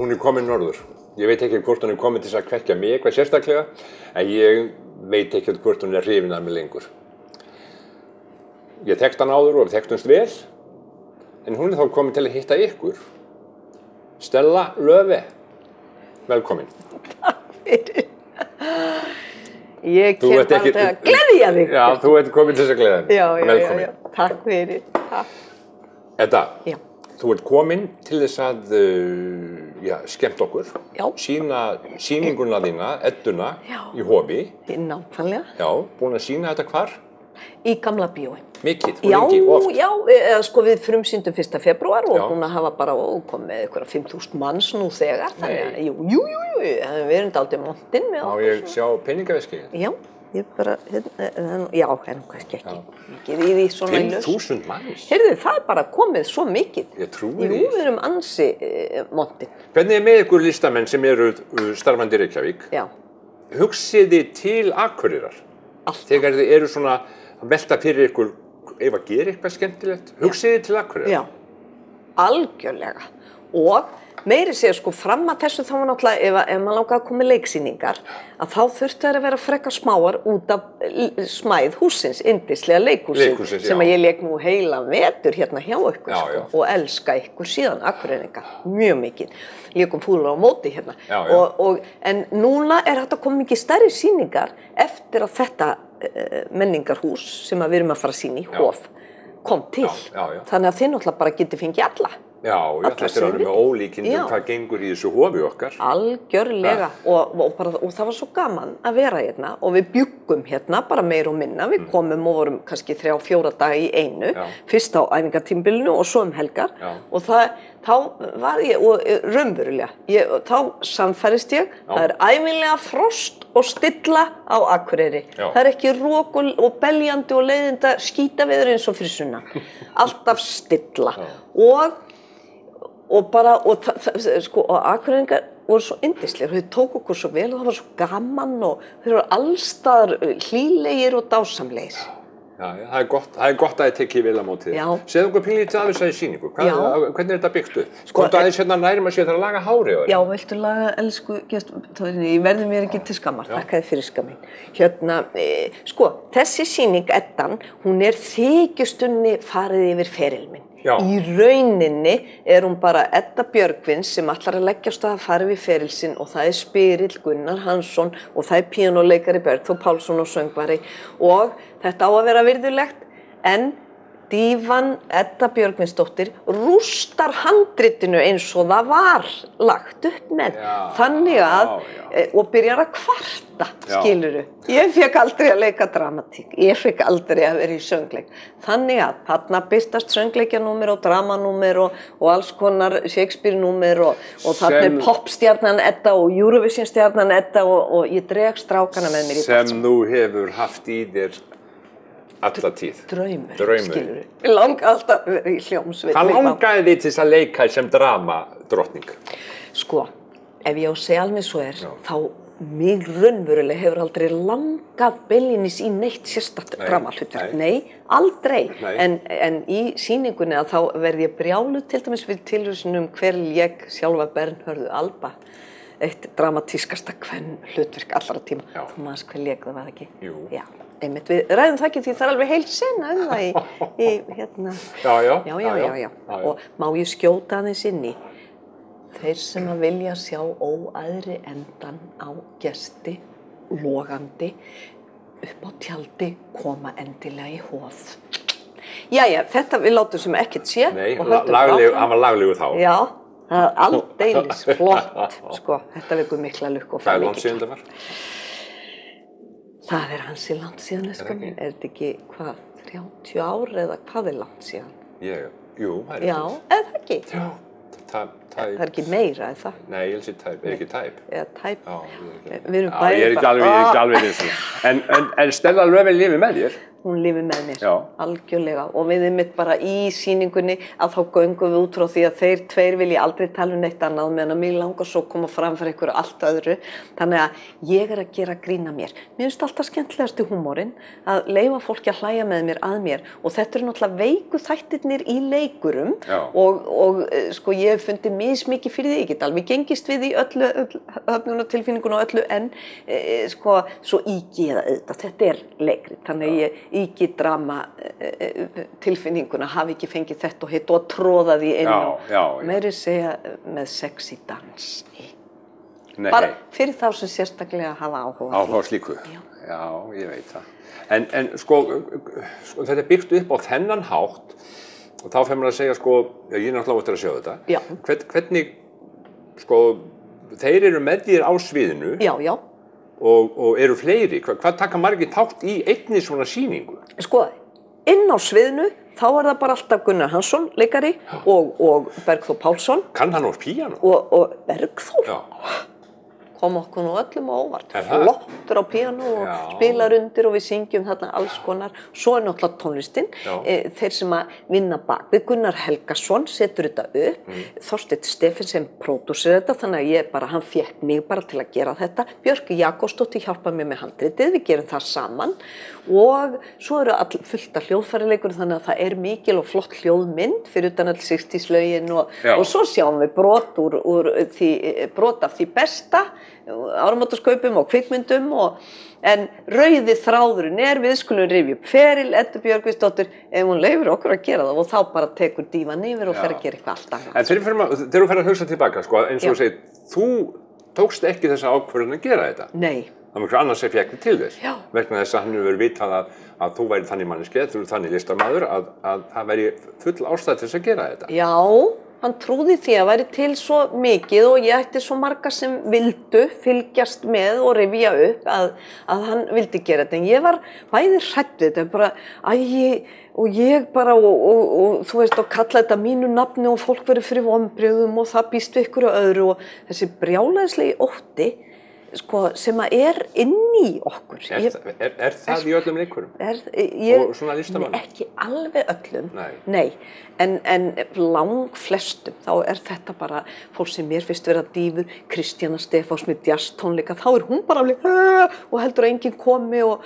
Hún komin norður. Ég veit ekki hvort hún komin til að kvekkja mig eitthvað sérstaklega, en ég veit ekki hvort hún hrifin af mig lengur. Ég þekkti hann áður og við þekktumst vel, en hún þá komin til að hitta ykkur. Stella Löfve, velkomin. Takk fyrir. Ég kem bara til að gleðja þig. Já, þú ert komin til að gleðja mig. Velkomin. Já. Takk fyrir. Takk. Edda, Já. þú ert komin til þess að skemmta okkur. Já. Sýna sýninguna þína, Edduna, Já. í Hofi. Nákvæmlega. Já, búin að sýna þetta hvar? Í Gamla bíói. Mikið, og lengi, oft. Já, sko við frumsýndum 1. febrúar og búin að hafa bara komið með eitthvað 5.000 manns nú þegar. Þannig að, jú, við erum dálítið montinn með okkur. Má ég sjá peningaveski? Já, ég bara, já, en kannski ekki. Mikið í því svona í laus. 5.000 manns? Heyrðu, það er bara komið svo mikið. Ég trúi því. Jú, við erum ansi montinn. Hvernig með ykkur listamenn sem eru starfandi í Reykjavík? Já. Hugsið þið til Akureyrar? Alltaf. Þegar þið eru svona að velta fyrir ykkur ef að gera eitthvað skemmtilegt, hugsið þið til Akureyrar? Já, algjörlega. Og meiri segja sko fram að þessu þá var náttúrulega ef maður langaði að koma með leiksýningar að þá þurftu þær að vera frekar smáar út af smæð hússins, yndislega leikhúsins sem að ég leik nú heila vetur hérna hjá ykkur sko, og elska ykkur síðan Akureyringa mjög mikið. Lékum Fúlar á móti hérna. En núna er hægt að koma mikið stærri sýningar eftir að þetta menningarhús sem við erum að fara að sýna í Hof kom til. Þannig að þið náttúrulega bara getið fengið alla. Já, þetta er alveg með ólíkindum hvað gengur í þessu hofi okkar. Algjörlega og það var svo gaman að vera hérna og við bjuggum hérna bara meir og minna. Við komum og vorum kannski 3-4 daga í einu, fyrst á æfingartímabilinu og svo helgar og þá var ég, og raunverulega, þá sannfærist ég, það er ævinlega frost og stilla á Akureyri. Það er ekki rok og beljandi og leiðinda skítaveður eins og fyrir sunnan. Alltaf stilla og Akureyringar voru svo yndislegir, þau tóku okkur svo vel og það var svo gaman og þau voru allstaðar hlýlegir og dásamlegir. Já, það er gott að þið tekið vel á móti þér. Segðu okkur pínlítið af þessari sýningu, hvernig er þetta byggt upp? Hvort aðeins hérna nærum að sé það að laga hárið á þér? Já, viltu laga, elsku gestur, ég verði mér ekki til skammar, þakka þið fyrir skammin. Hérna, þessi sýning, Eddan, hún er þykjustunni farið yfir feril minn. Í rauninni er hún bara Edda Björgvins sem ætlar að leggja á stað að fara við feril sinn og það er Spyrill Gunnar Hansson og það er píanóleikari Bergþór Pálsson og söngvari og þetta á að vera virðulegt en dívan Edda Björgvinsdóttir rústar handritinu eins og það var lagt upp með þannig að og byrjar að kvarta, skilurðu. Ég fekk aldrei að leika dramatík, ég fekk aldrei að vera í söngleik. Þannig að þarna birtast söngleikjanúmer og dramanúmer og alls konar Shakespeare-númer og þarna er popstjarnan Edda og Eurovision-stjarnan Edda og ég dreg strákana með mér í bætt. Sem þú hefur haft í þér alla tíð. Draumur, skilurðu. Ég langaði alltaf að vera í hljómsveit. Hvað langaði þið til að leika sem dramadrottning? Sko, ef ég á að segja alveg svo þá mig raunverulega hefur aldrei langað beinlínis í neitt sérstakt dramahlutverk. Nei, aldrei. En í sýningunni að þá verði ég brjáluð til dæmis við tilhugsunum hver lék sjálfa Bernhörðu Alba. Eitt dramatískasta hlutverk allra tíma. Þú manst hver lék það var ekki? Jú. Já, einmitt, við ræðum það ekki því það er alveg heil sena það í hérna. Já. Og má ég skjóta aðeins inn í þeir sem að vilja sjá óæðri endan á gesti, logandi, upp á tjaldi, koma endilega í Hof. Jæja, þetta við látum sem ekkert sé. Nei, hann var laglegur þá. Já. Það er aldeilis flott, sko, þetta vekur mikla lukku og það er langt síðan þetta var? Það er ansi langt síðan, sko minn, er þetta ekki, 30 ár eða hvað er langt síðan? Jú, það er Já, eða ekki? Já, það er ekki meira, eða það? Nei, ég held tæp, er ekki tæp? Eða tæp, Já, við erum bæði ég er ekki alveg eins og en Stella Löfve lifir með þér? hún lifir með mér, Já. algjörlega og við einmitt bara í sýningunni að þá göngum við út frá því að þeir tveir vilja aldrei tala um neitt annað meðan að mig langar svo að koma fram fyrir einhverju allt öðru þannig að ég að gera grín að mér. Mér finnst alltaf skemmtilegasti húmórinn að leyfa fólki að hlæja með mér að mér og þetta eru náttúrulega veiku þættirnir í leikurum og sko ég hef fundið mismikið fyrir því, ég get alveg gengist við í öllu höfnunartilfinningun og öllu en sko svo ýki ég það auðvitað, þetta er leikrit þannig að ég ýki drama tilfinninguna, hafi ekki fengið þetta og hitt og tróða því inn og meiri segja með sexy dansi. Bara fyrir þá sem sérstaklega hafa áhuga. Áhuga slíku? Já, ég veit það. En sko þetta er byggt upp á þennan hátt og þá fer maður að segja sko, ég er náttúrulega eftir að sjá þetta. Já. Hvernig, sko, þeir eru með þér á sviðinu. Já, já. Og eru fleiri. Hvað taka margir þátt í einni svona sýningu? Sko, inn á sviðinu, þá er það bara alltaf Gunnar Hansson, leikari, og Bergþór Pálsson. Kann hann á píanó? Og Bergþór? Já. Kom okkur nú öllum á óvart. Flottur á píanó og spilar undir og við syngjum þarna alls konar. Svo er náttúrulega tónlistin. Þeir sem að vinna bak við Gunnar Helgason setur þetta upp. Þorsteinn Stephensen pródúsir þetta þannig að hann fékk mig bara til að gera þetta. Björk Jakobsdóttir hjálpar mér með handritið, við gerum það saman. Og svo eru fullt af hljóðfærileikur þannig að það er mikil og flott hljóðmynd fyrir utan öll 60s lögin og svo sjáum við brot af því besta áramótaskaupum og kvikmyndum en rauði þráðurinn við skulum rifja upp feril Eddu Björgvinsdóttir ef hún leyfir okkur að gera það og þá bara tekur dívan yfir og fer að gera eitthvað allt annað. En þegar þú fer að hugsa tilbaka sko, eins og þú segir, þú tókst ekki þessa ákvörðun að gera þetta? Nei. Það var einhver annars sem fékk þig til þess. Vegna þess að hann hefur vitað að þú væri þannig manneskja, þú þannig listamaður að það væri full ástæða til þess að gera þetta. Já, hann trúði því að væri til svo mikið og ég ætti svo marga sem vildu fylgjast með og rifja upp að hann vildi gera þetta. En ég var bæði hrædd við þetta, bara og þú veist, og kalla þetta mínu nafni og fólk verið fyrir vonbrigðum og það býst við ykkur og öðru og þessi brjálæðislegi ótti sko, sem að inn í okkur. Er það í öllum leikurum? Og svona listamönnum? Ekki alveg öllum, nei. En langflestum, þá þetta bara fólk sem mér finnst vera dýfur, Kristjana Stefáns með jazztónleika, þá hún bara alveg og heldur að enginn komi og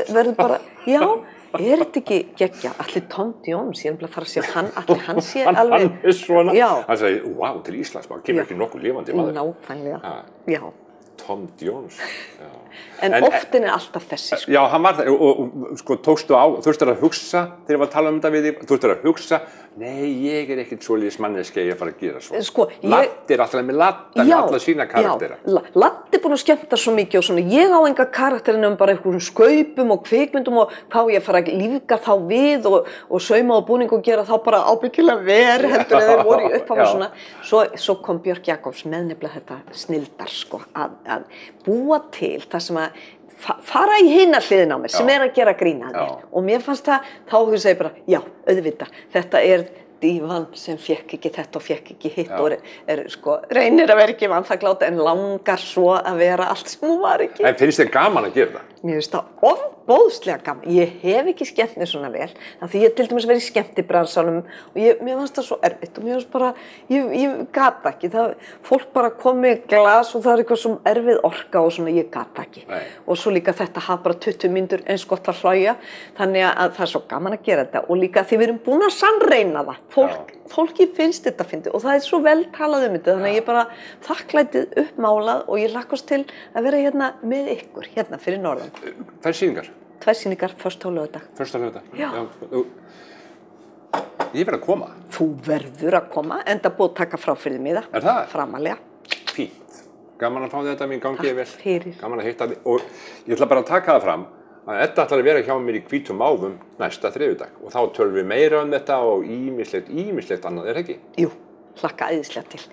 verður bara, já, þetta ekki geggja, allir Tom Jones, ég fara að sjá allir hann sé alveg. Hann svona, hann sagði, wow, til Íslands, maður kemur ekki nokkuð lifandi maður. Nákvæmlega, já. Tom Jones, já. En oftin alltaf þessi, sko. Já, hann var það, og sko, tókstu á, þú veist að hugsa, þegar ég var að tala um þetta við þig, þú veist að hugsa, nei, ég er ekkert svoleiðis manneskja ég að fara að gera svo. Sko, Ladd alltaf með Ladda með alla sína karaktera. Já, Ladd búin að skemmta svo mikið og svona, ég á enga karakterinn bara einhverjum skaupum og kvikmyndum og hvað ég fara að lífga þá við og sauma og búning og gera þá bara ábyggilega heldur en þeir voru í upphafi svona. Svo kom Björk Jakobs með nefnilega þetta snilldar, sko, að búa til það sem að fara í hina hliðina á mér sem að gera grín að mér og mér fannst það, þá hugsaði ég bara, já, auðvitað, þetta dívan sem fékk ekki þetta og fékk ekki hitt og sko, reynir að vera ekki vanþakklátt en langar svo að vera allt sem hún var ekki. En finnst þér gaman að gera það? Mér finnst það ofboðslega gaman. Ég hef ekki skemmt mér svona vel, af því ég til dæmis verið í skemmtibransanum og mér fannst það svo erfitt og mér fannst bara, ég gata ekki. Fólk bara kom með glas og það eitthvað svo erfið orka og svona, ég gata ekki. Og svo líka þetta hafa bara 20 mínútur eins gott að hlæja, þannig að það er svo gaman að gera þetta og líka því við erum búin að sannreyna það. Fólki finnst þetta fyndið og það er svo vel talað um þetta, þannig að ég bara þakklætið uppmálað og ég hlakkast til að vera hérna með ykkur, hérna fyrir norðan. Tvær sýningar? Tvær sýningar, föstudag og laugardag. Föstudag og laugardag? Já. Ég verð að koma. Þú verður að koma, enda búið að taka fráfyrir miða. Er það? Framalega. Fínt. Gaman að fá þetta mín gangið vel. Takk fyrir. Gaman að hitta þig og ég ætla bara að taka það fram að Edda ætlar að vera hjá mér í Hvítum máfum næsta þriðjudag og þá tölum við meira um þetta og ýmislegt annað, ekki? Jú, hlakka æðislega til.